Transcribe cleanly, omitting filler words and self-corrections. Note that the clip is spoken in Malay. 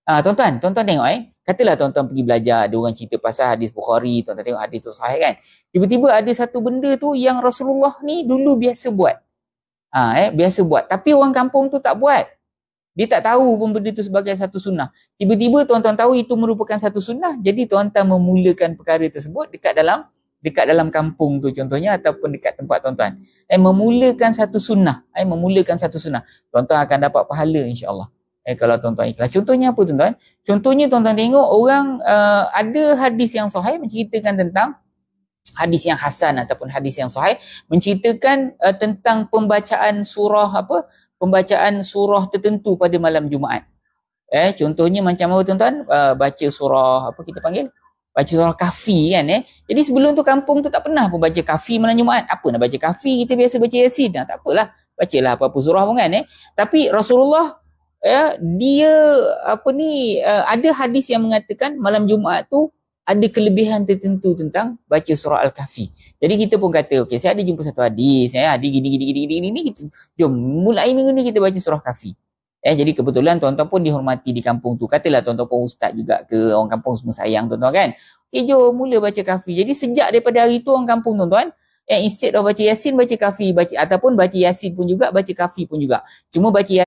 Tuan-tuan tengok katalah tuan-tuan pergi belajar, ada orang cerita pasal hadis Bukhari, tuan-tuan tengok hadis tu sahih kan. Tiba-tiba ada satu benda tu yang Rasulullah ni dulu biasa buat. Biasa buat, tapi orang kampung tu tak buat. Dia tak tahu pun benda tu sebagai satu sunnah. Tiba-tiba tuan-tuan tahu itu merupakan satu sunnah, jadi tuan-tuan memulakan perkara tersebut dekat dalam kampung tu contohnya, ataupun dekat tempat tuan-tuan. Memulakan satu sunnah. Tuan-tuan akan dapat pahala insya-Allah. Kalau tuan-tuan ikhlas. Contohnya apa tuan-tuan? Contohnya tuan-tuan tengok orang ada hadis yang sahih menceritakan tentang hadis yang hasan ataupun hadis yang sahih menceritakan tentang pembacaan surah tertentu pada malam Jumaat. Contohnya macam apa tuan-tuan? Baca surah apa kita panggil? Baca surah Kahfi kan. Jadi sebelum tu kampung tu tak pernah pun baca Kahfi malam Jumaat. Apa nak baca Kahfi? Kita biasa baca Yasin. Tak apalah. Bacalah apa-apa surah pun kan. Tapi Rasulullah dia ada hadis yang mengatakan malam Jumaat tu ada kelebihan tertentu tentang baca surah Al-Kahfi. Jadi kita pun kata, okey, saya ada jumpa satu hadis, hadis gini, kita jom mulai minggu ni kita baca surah Kahfi. Jadi kebetulan tuan-tuan pun dihormati di kampung tu. Katalah tuan-tuan pun ustaz juga ke, orang kampung semua sayang tuan-tuan kan. Okey, jom mula baca Kahfi. Jadi sejak daripada hari tu orang kampung tuan-tuan, instead of baca Yasin, baca Kahfi, ataupun baca Yasin pun juga, baca Kahfi pun juga. Cuma baca